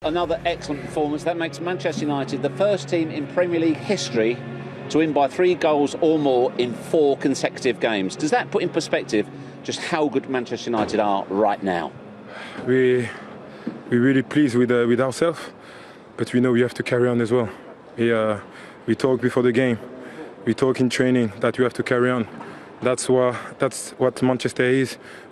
another excellent performance. That makes Manchester United the first team in Premier League history to win by 3 goals or more in 4 consecutive games. Does that put in perspective just how good Manchester United are right now? We're really pleased with ourselves, but we know we have to carry on as well. We talked before the game, we talk in training that we have to carry on. That's what Manchester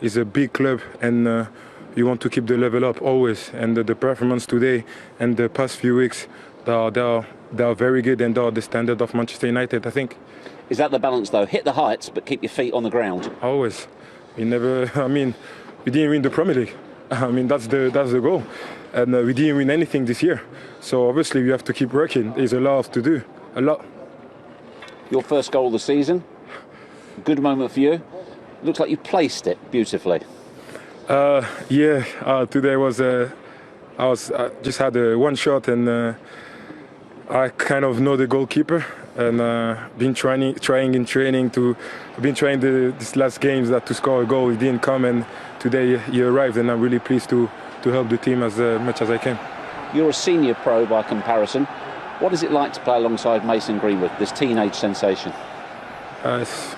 is a big club, and you want to keep the level up always. And the performance today and the past few weeks, they are very good, and they are the standard of Manchester United, I think. Is that the balance though? Hit the heights, but keep your feet on the ground. Always. We didn't win the Premier League. That's the goal, and we didn't win anything this year. So obviously we have to keep working. There's a lot to do, a lot. Your first goal of the season. Good moment for you. Looks like you placed it beautifully. Today was I just had one shot, and I kind of know the goalkeeper, and been trying in training these last games to score a goal. It didn't come, and today he arrived, and I'm really pleased to help the team as much as I can. You're a senior pro by comparison. What is it like to play alongside Mason Greenwood, this teenage sensation? It's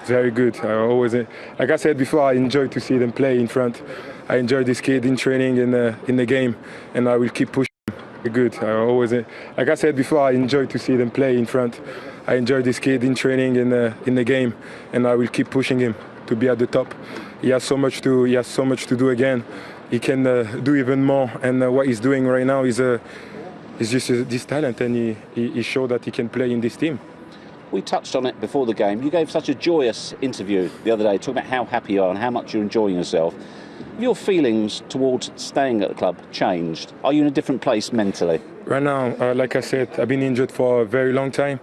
very good. Like I said before, I enjoy to see them play in front. I enjoy this kid in training in the game, and I will keep pushing. Good. Like I said before, I enjoy to see them play in front. I enjoy this kid in training in the game, and I will keep pushing him to be at the top. He has so much to do again. He can do even more, and what he's doing right now is just this talent, and he showed that he can play in this team. We touched on it before the game. You gave such a joyous interview the other day, talking about how happy you are and how much you're enjoying yourself. Have your feelings towards staying at the club changed? Are you in a different place mentally? Right now, like I said, I've been injured for a very long time.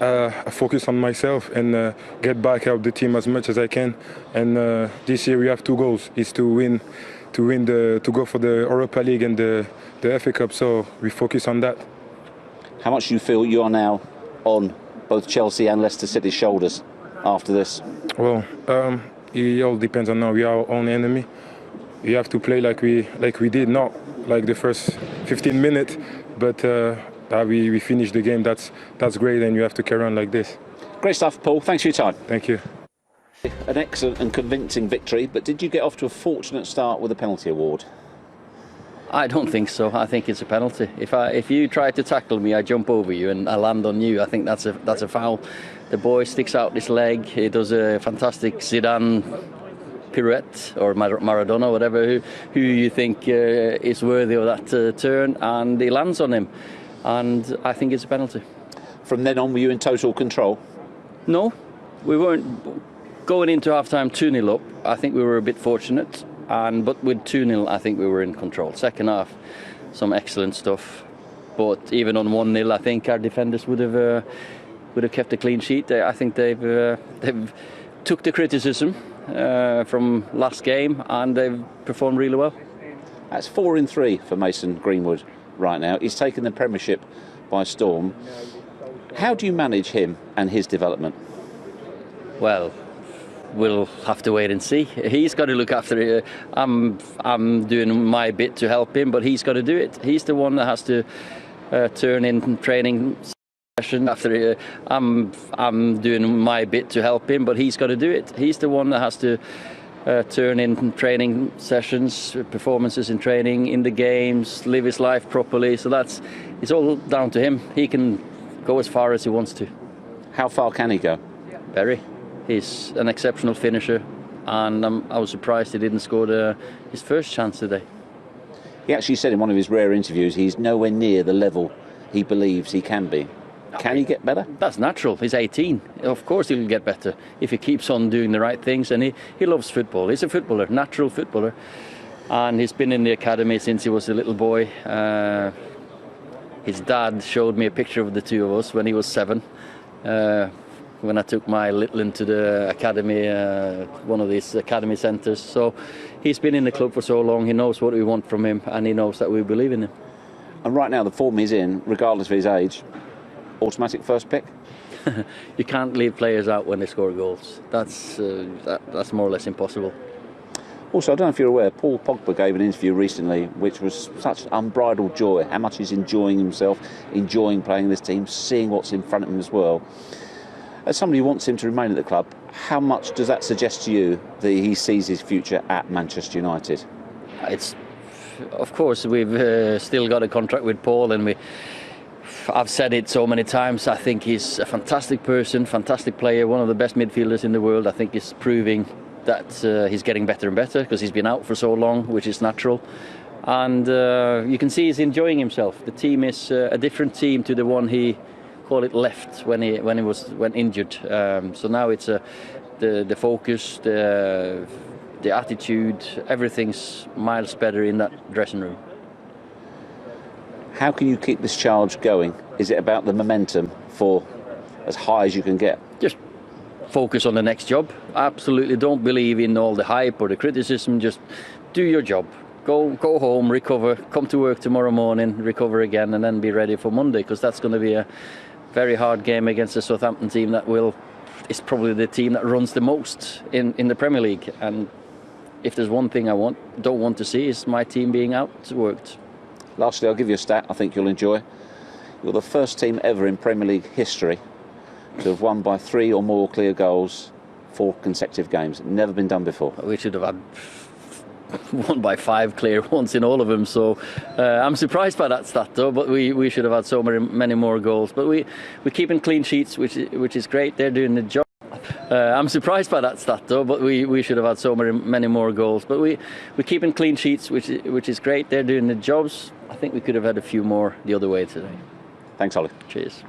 I focus on myself and get back, help the team as much as I can. And this year we have 2 goals: is to go for the Europa League and the FA Cup. So we focus on that. How much do you feel you are now on both Chelsea and Leicester City's shoulders after this? Well, it all depends on now. We are our own enemy. We have to play like we did, not like the first 15 minutes, but we finished the game. That's great, and you have to carry on like this. Great stuff, Paul. Thanks for your time. Thank you. An excellent and convincing victory, but did you get off to a fortunate start with a penalty award? I don't think so. I think it's a penalty. If you try to tackle me, I jump over you and I land on you. I think that's a foul. The boy sticks out his leg. He does a fantastic Zidane pirouette or Maradona, whatever, who you think is worthy of that turn, and he lands on him. And I think it's a penalty. From then on, were you in total control? No, we weren't. Going into half-time 2-0 up, I think we were a bit fortunate. But with 2-0, I think we were in control. Second half, some excellent stuff. But even on 1-0, I think our defenders would have kept a clean sheet. I think they've took the criticism from last game, and they've performed really well. That's 4 in 3 for Mason Greenwood right now. He's taken the Premiership by storm. How do you manage him and his development? Well, we'll have to wait and see. He's got to look after it. I'm doing my bit to help him, but he's got to do it. He's the one that has to turn in training session. I'm doing my bit to help him, but he's got to do it. He's the one that has to turn in training sessions, performances in training, in the games, live his life properly. So it's all down to him. He can go as far as he wants to. How far can he go? Very. He's an exceptional finisher, and I was surprised he didn't score his first chance today. He actually said in one of his rare interviews he's nowhere near the level he believes he can be. Can he get better? That's natural. He's 18. Of course he'll get better if he keeps on doing the right things, and he loves football. He's a footballer, natural footballer, and he's been in the academy since he was a little boy. His dad showed me a picture of the two of us when he was 7. When I took my little into the academy, one of these academy centres. So he's been in the club for so long, he knows what we want from him, and he knows that we believe in him. And right now the form he's in, regardless of his age, automatic first pick? You can't leave players out when they score goals. That's more or less impossible. Also, I don't know if you're aware, Paul Pogba gave an interview recently which was such unbridled joy, how much he's enjoying himself, enjoying playing this team, seeing what's in front of him as well. As somebody who wants him to remain at the club, how much does that suggest to you that he sees his future at Manchester United? It's, of course, we've still got a contract with Paul, and I've said it so many times, I think he's a fantastic person, fantastic player, one of the best midfielders in the world. I think he's proving that he's getting better and better because he's been out for so long, which is natural. And you can see he's enjoying himself. The team is a different team to the one he left when he went injured. So now it's the focus, the attitude, everything's miles better in that dressing room. How can you keep this charge going? Is it about the momentum for as high as you can get? Just focus on the next job. Absolutely don't believe in all the hype or the criticism. Just do your job. Go home, recover, come to work tomorrow morning, recover again, and then be ready for Monday, because that's going to be a very hard game against the Southampton team that is probably the team that runs the most in the Premier League. And if there's one thing I don't want to see, is my team being outworked. Lastly, I'll give you a stat I think you'll enjoy. You're the first team ever in Premier League history to have won by 3 or more clear goals 4 consecutive games. Never been done before. We should have had won by 5 clear ones in all of them. So I'm surprised by that stat, though. But we should have had so many more goals. But we're keeping clean sheets, which is great. They're doing the job. I'm surprised by that stat, though. But we should have had so many more goals. But we're keeping clean sheets, which is great. They're doing the jobs. I think we could have had a few more the other way today. Thanks, Ollie. Cheers.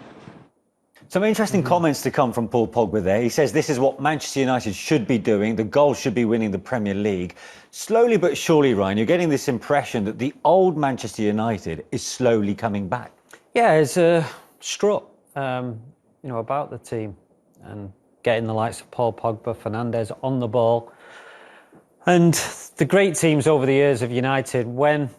Some interesting comments to come from Paul Pogba there. He says this is what Manchester United should be doing. The goal should be winning the Premier League. Slowly but surely, Ryan, you're getting this impression that the old Manchester United is slowly coming back. Yeah, it's strut, about the team and getting the likes of Paul Pogba, Fernandes on the ball. And the great teams over the years of United, when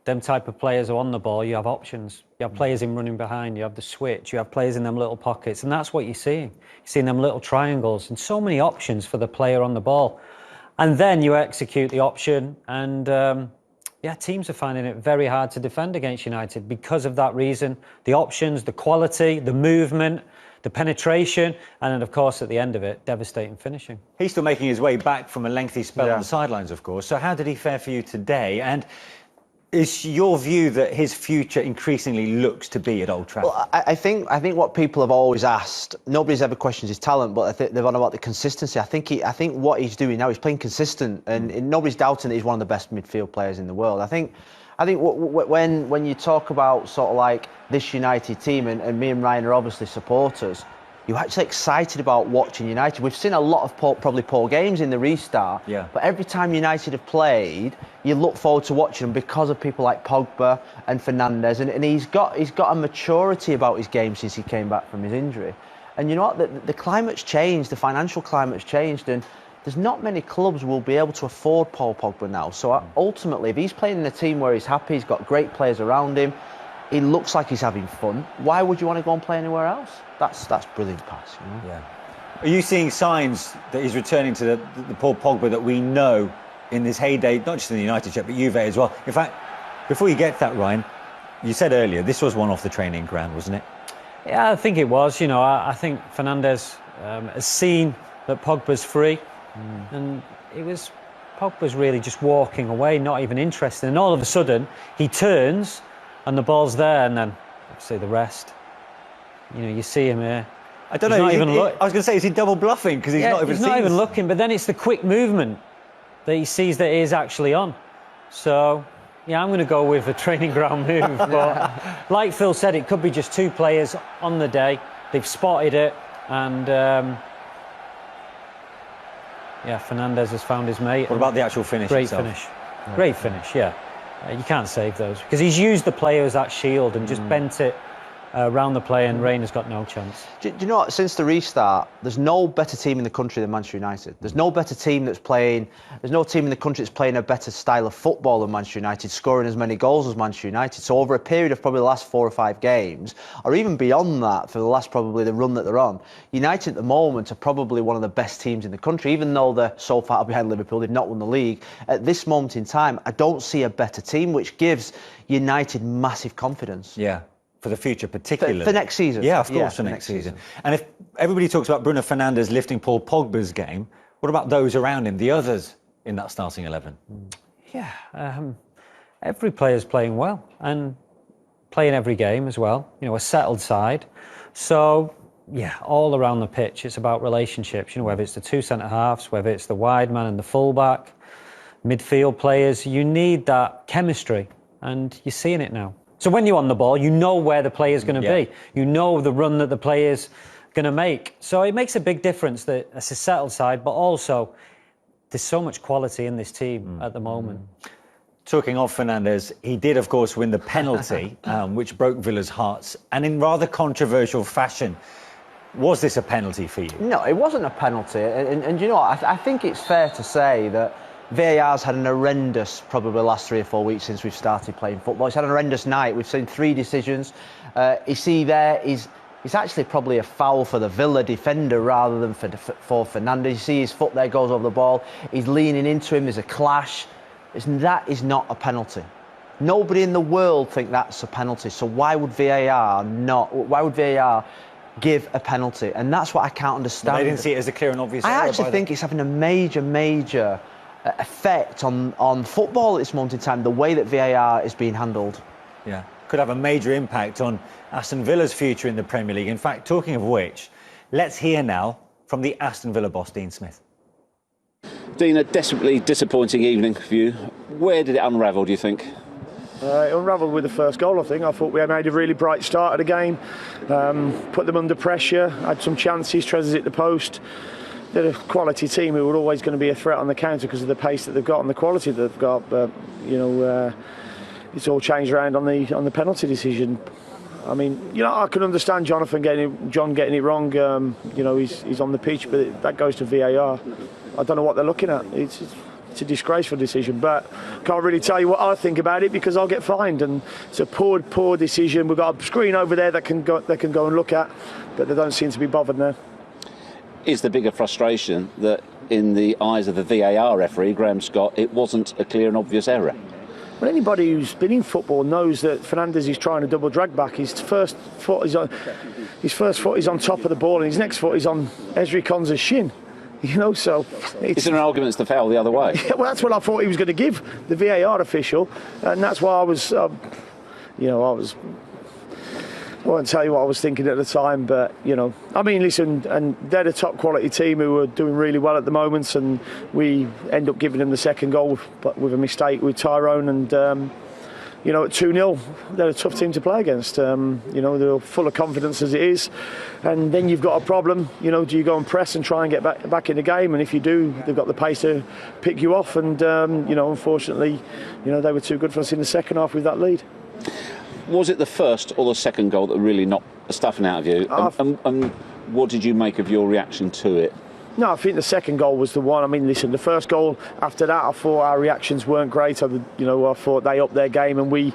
them type of players are on the ball, you have options. You have players in running behind, you have the switch, you have players in them little pockets, and that's what you're seeing. You're seeing them little triangles and so many options for the player on the ball. And then you execute the option, and teams are finding it very hard to defend against United because of that reason. The options, the quality, the movement, the penetration, and then, of course, at the end of it, devastating finishing. He's still making his way back from a lengthy spell on the sidelines, of course. So how did he fare for you today? And is your view that his future increasingly looks to be at Old Trafford? Well, I think what people have always asked, nobody's ever questioned his talent, but I think they've on about the consistency. I think what he's doing now, he's playing consistent, and nobody's doubting that he's one of the best midfield players in the world. I think when you talk about sort of like this United team, and me and Ryan are obviously supporters, you're actually excited about watching United. We've seen a lot of probably poor games in the restart, but every time United have played, you look forward to watching them because of people like Pogba and Fernandes, and he's got a maturity about his game since he came back from his injury. And you know what, the climate's changed, the financial climate's changed, and there's not many clubs will be able to afford Paul Pogba now. So ultimately, if he's playing in a team where he's happy, he's got great players around him, he looks like he's having fun, why would you want to go and play anywhere else? That's brilliant pass, you know? Yeah. Are you seeing signs that he's returning to the Paul Pogba that we know in this heyday, not just in the United shirt, but Juve as well? In fact, before you get to that, Ryan, you said earlier, this was one off the training ground, wasn't it? Yeah, I think it was. I think Fernandes has seen that Pogba's free, and Pogba's really just walking away, not even interested. And all of a sudden, he turns, and the ball's there, and then obviously the rest. You see him here. I don't know. I was going to say, is he double bluffing because he's not even looking? But then it's the quick movement that he sees that he is actually on. So, I'm going to go with a training ground move. But like Phil said, it could be just 2 players on the day. They've spotted it, and Fernandes has found his mate. What about the actual finish? Great itself? finish. Yeah. Great finish. Yeah. You can't save those because he's used the player as that shield and just bent it round the play, and Reina's got no chance. Do you know what? Since the restart, there's no better team in the country than Manchester United. There's no better team that's playing. There's no team in the country that's playing a better style of football than Manchester United, scoring as many goals as Manchester United. So over a period of probably the last 4 or 5 games, or even beyond that, for the last probably the run that they're on, United at the moment are probably one of the best teams in the country. Even though they're so far behind Liverpool, they've not won the league. At this moment in time, I don't see a better team, which gives United massive confidence. Yeah. For the future, particularly. For next season. Yeah, of course, for next season. And if everybody talks about Bruno Fernandes lifting Paul Pogba's game, what about those around him, the others in that starting 11? Yeah, every player's playing well and playing every game as well. You know, a settled side. So, yeah, all around the pitch, it's about relationships. You know, whether it's the 2 centre-halves, whether it's the wide man and the full-back, midfield players, you need that chemistry, and you're seeing it now. So when you're on the ball, you know where the player's going to be. You know the run that the player's going to make. So it makes a big difference that it's a settled side, but also there's so much quality in this team at the moment. Talking of Fernandes, he did, of course, win the penalty, which broke Villa's hearts, and in rather controversial fashion. Was this a penalty for you? No, it wasn't a penalty. And you know what? I think it's fair to say that VAR's had an horrendous, probably the last 3 or 4 weeks since we've started playing football. It's had an horrendous night. We've seen 3 decisions. You see there is actually probably a foul for the Villa defender rather than for Fernandes. You see his foot there goes over the ball. He's leaning into him. There's a clash. That is not a penalty. Nobody in the world think that's a penalty. So why would VAR give a penalty? And that's what I can't understand. They didn't see it as a clear and obvious error. I actually think it's having a major effect on football at this moment in time, the way that VAR is being handled. Yeah, could have a major impact on Aston Villa's future in the Premier League. In fact, talking of which, let's hear now from the Aston Villa boss, Dean Smith. Dean, a desperately disappointing evening for you. Where did it unravel, do you think? It unravelled with the first goal, I think. I thought we had made a really bright start of the game, put them under pressure, had some chances, Trezor's hit the post. They're a quality team who are always going to be a threat on the counter because of the pace that they've got and the quality that they've got. But you know, it's all changed around on the penalty decision. I mean, you know, I can understand John getting it wrong. You know, he's on the pitch, but that goes to VAR. I don't know what they're looking at. It's a disgraceful decision, but can't really tell you what I think about it because I'll get fined. And it's a poor decision. We've got a screen over there that can go and look at, but they don't seem to be bothered now. Is the bigger frustration that in the eyes of the VAR referee, Graham Scott, it wasn't a clear and obvious error? Well, anybody who's been in football knows that Fernandes is trying to double drag back. His first foot is on top of the ball, and his next foot is on Ezri Konsa's shin. You know, so is there an argument to foul the other way? Yeah, well, that's what I thought he was going to give the VAR official, and that's why I was, I won't tell you what I was thinking at the time, but, you know, I mean, listen, and they're a top quality team who are doing really well at the moment, and we end up giving them the second goal but with a mistake with Tyrone, and, you know, at 2-0, they're a tough team to play against. You know, they're full of confidence as it is, and then you've got a problem. You know, do you go and press and try and get back in the game? And if you do, they've got the pace to pick you off, and, you know, unfortunately, you know, they were too good for us in the second half with that lead. Was it the first or the second goal that really knocked the stuffing out of you? And what did you make of your reaction to it? No, I think the second goal was the one. I mean, listen, the first goal, after that, I thought our reactions weren't great. I thought they upped their game, and we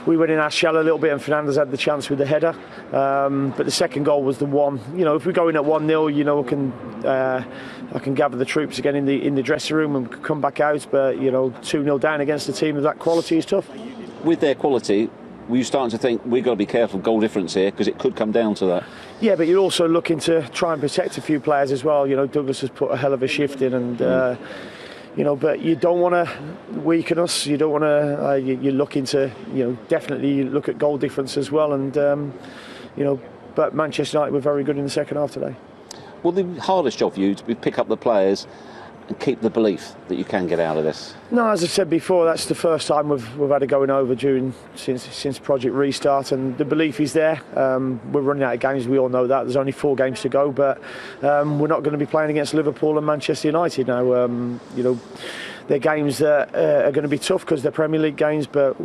went in our shell a little bit, and Fernandes had the chance with the header. But the second goal was the one. You know, if we go in at 1-0, you know, I can gather the troops again in the dressing room and come back out. But, you know, 2-0 down against a team of that quality is tough. With their quality, were you starting to think we've got to be careful goal difference here because it could come down to that? Yeah, but you're also looking to try and protect a few players as well. You know, Douglas has put a hell of a shift in, and you know, but you don't want to weaken us. You don't want to. You're looking to, you know, definitely look at goal difference as well, and you know, but Manchester United were very good in the second half today. Well, the hardest job for you to pick up the players and keep the belief that you can get out of this? No, as I said before, that's the first time we've had it going over since Project Restart, and the belief is there. We're running out of games, we all know that. There's only 4 games to go, but we're not going to be playing against Liverpool and Manchester United now. You know, they're games that are going to be tough because they're Premier League games. But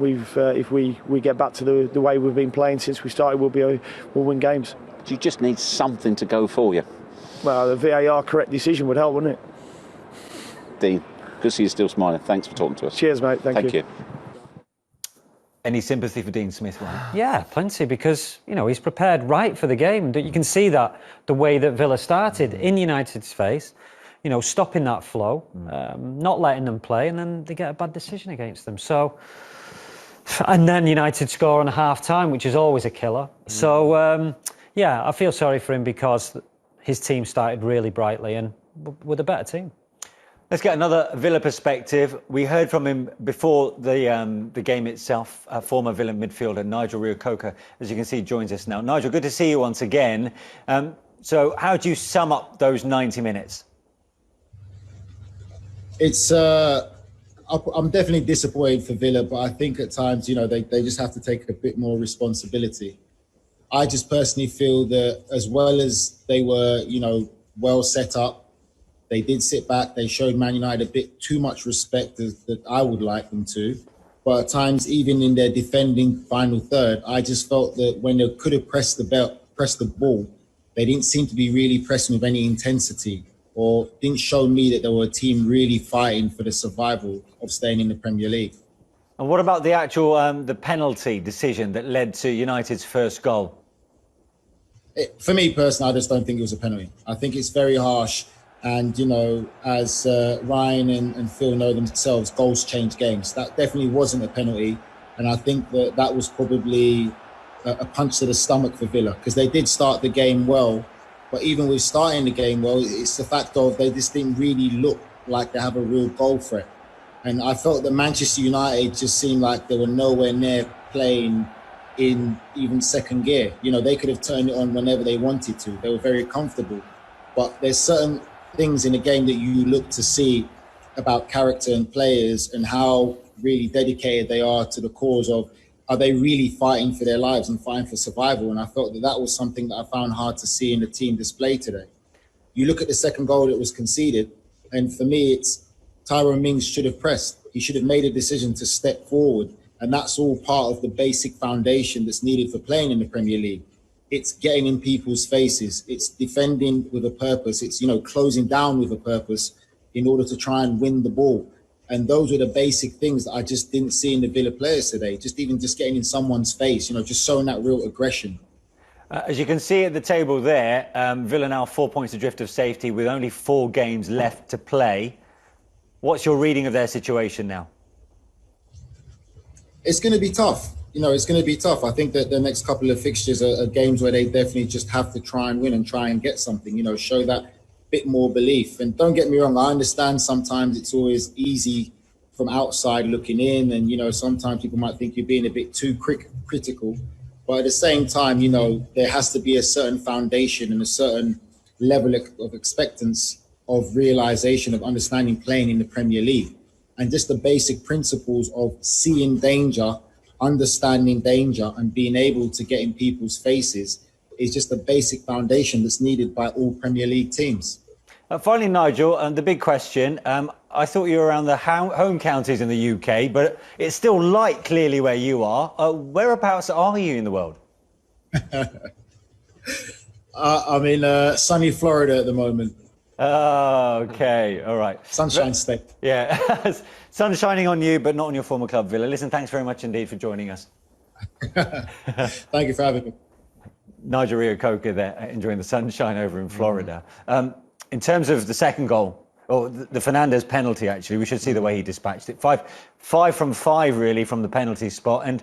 if we get back to the way we've been playing since we started, we'll win games. Do you just need something to go for you? Well, the VAR correct decision would help, wouldn't it? Dean, good to see you still smiling. Thanks for talking to us. Cheers, mate. Thank you. Any sympathy for Dean Smith, Ryan? Yeah, plenty, because he's prepared right for the game. You can see that the way that Villa started in United's face, stopping that flow, not letting them play, and then they get a bad decision against them. So, and then United score on a half-time, which is always a killer. So, I feel sorry for him because his team started really brightly and with a better team. Let's get another Villa perspective. We heard from him before the game itself, former Villa midfielder Nigel Reo-Coker, as you can see, joins us now. Nigel, good to see you once again. So how do you sum up those 90 minutes? It's I'm definitely disappointed for Villa, but I think at times, they just have to take a bit more responsibility. I just personally feel that as well as they were, well set up, they did sit back. They showed Man United a bit too much respect that I would like them to. But at times, even in their defending final third, I just felt that when they could have pressed the ball, they didn't seem to be really pressing with any intensity, or didn't show me that they were a team really fighting for the survival of staying in the Premier League. And what about the actual the penalty decision that led to United's first goal? For me personally, I just don't think it was a penalty. I think it's very harsh. And, as Ryan and Phil know themselves, goals change games. That definitely wasn't a penalty. And I think that was probably a punch to the stomach for Villa, because they did start the game well. But even with starting the game well, it's the fact of they just didn't really look like they have a real goal threat. And I felt that Manchester United just seemed like they were nowhere near playing in even second gear. They could have turned it on whenever they wanted to. They were very comfortable. But there's certain things in a game that you look to see about character and players and how really dedicated they are to the cause of, are they really fighting for their lives and fighting for survival? And I felt that was something that I found hard to see in the team display today. You look at the second goal that was conceded, and for me, it's Tyrone Mings should have pressed. He should have made a decision to step forward. And that's all part of the basic foundation that's needed for playing in the Premier League. It's getting in people's faces. It's defending with a purpose. It's, closing down with a purpose in order to try and win the ball. And those were the basic things that I just didn't see in the Villa players today. Just getting in someone's face, just showing that real aggression. As you can see at the table there, Villa now 4 points adrift of safety with only 4 games left to play. What's your reading of their situation now? It's going to be tough. It's going to be tough. I think that the next couple of fixtures are games where they definitely just have to try and win and try and get something, show that bit more belief. And don't get me wrong, I understand sometimes it's always easy from outside looking in, and, sometimes people might think you're being a bit too critical. But at the same time, there has to be a certain foundation and a certain level of expectance of realization of understanding playing in the Premier League. And just the basic principles of seeing danger, understanding danger, and being able to get in people's faces is just a basic foundation that's needed by all Premier League teams. Finally, Nigel, and the big question, I thought you were around the home counties in the UK, but it's still light clearly where you are. Whereabouts are you in the world? I'm in sunny Florida at the moment. Oh, OK, all right. Sunshine State. Yeah, sun shining on you, but not on your former club, Villa. Listen, thanks very much indeed for joining us. Thank you for having me. Nigel Reo-Coker there, enjoying the sunshine over in Florida. In terms of the second goal, or the Fernandes penalty, actually, we should see the way he dispatched it. Five from 5, really, from the penalty spot. And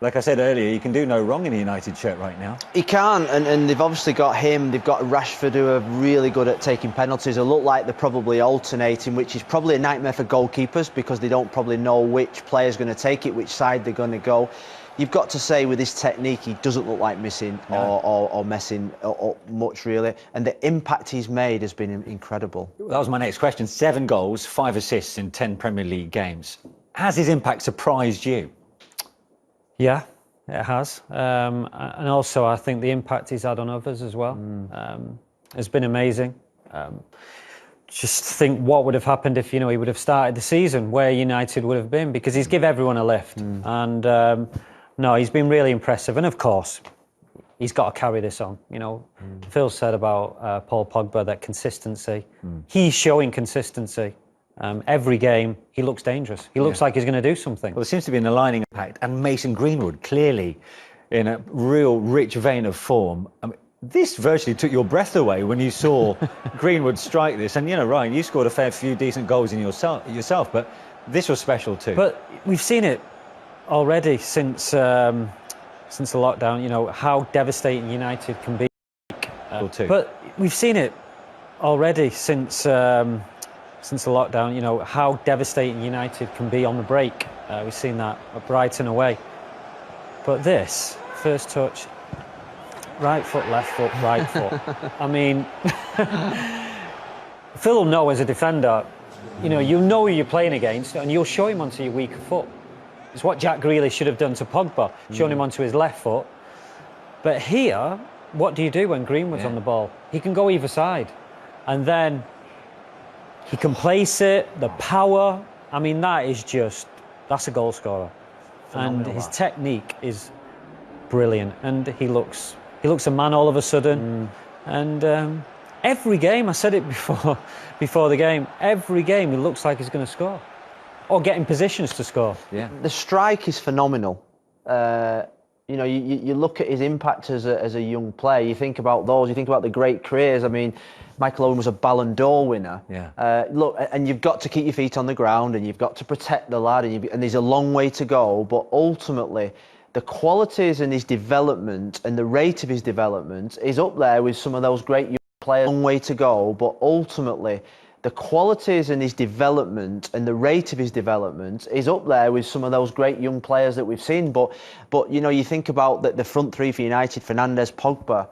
like I said earlier, you can do no wrong in a United shirt right now. He can, and they've obviously got him. They've got Rashford, who are really good at taking penalties. They look like they're probably alternating, which is probably a nightmare for goalkeepers because they don't probably know which player's going to take it, which side they're going to go. You've got to say, with his technique, he doesn't look like missing or messing up much, really. And the impact he's made has been incredible. That was my next question. 7 goals, 5 assists in 10 Premier League games. Has his impact surprised you? Yeah, it has. And also, I think the impact he's had on others as well has been amazing. just think what would have happened if, he would have started the season, where United would have been, because he's give everyone a lift. And no, he's been really impressive. And of course, he's got to carry this on. Phil said about Paul Pogba, that consistency. He's showing consistency. Every game, he looks dangerous. He looks like he's going to do something. Well, there seems to be an aligning impact, and Mason Greenwood clearly in a real rich vein of form. I mean, this virtually took your breath away when you saw Greenwood strike this. And, Ryan, you scored a fair few decent goals in yourself, but this was special too. But we've seen it already since the lockdown, how devastating United can be. But we've seen it already since the lockdown, how devastating United can be on the break. We've seen that at Brighton away. But this, first touch, right foot, left foot, right foot. I mean, Phil will know as a defender, you know who you're playing against, and you'll show him onto your weaker foot. It's what Jack Grealish should have done to Pogba, showing him onto his left foot. But here, what do you do when Greenwood's on the ball? He can go either side. And then he can place it, the power. I mean, that's a goal scorer. And his technique is brilliant. And he looks a man all of a sudden. And every game, I said it before the game, every game he looks like he's going to score. Or get in positions to score. Yeah. The strike is phenomenal. You look at his impact as a young player. You think about those. You think about the great careers. I mean, Michael Owen was a Ballon d'Or winner. Yeah. Look, and you've got to keep your feet on the ground, and you've got to protect the lad, and there's a long way to go. But ultimately, the qualities in his development and the rate of his development is up there with some of those great young players. Long way to go, but ultimately, the qualities in his development and the rate of his development is up there with some of those great young players that we've seen. But you think about the front three for United, Fernandes, Pogba,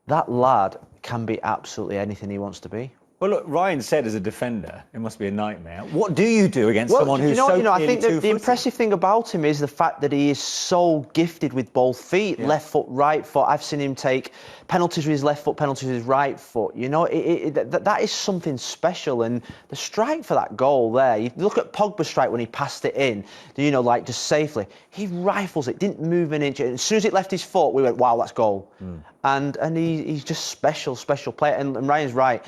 that lad can be absolutely anything he wants to be. Well, look, Ryan said as a defender, it must be a nightmare. What do you do against someone who's so clearly I think two-footed? the impressive thing about him is the fact that he is so gifted with both feet, left foot, right foot. I've seen him take penalties with his left foot, penalties with his right foot. That is something special. And the strike for that goal there, you look at Pogba's strike when he passed it in, just safely. He rifles it, didn't move an inch. And as soon as it left his foot, we went, wow, that's goal. And he's just special player. And Ryan's right.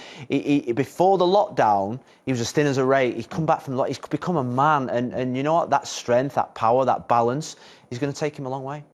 Before the lockdown, he was as thin as a rake. He's come back from the lockdown. He's become a man. And you know what? That strength, that power, that balance is going to take him a long way.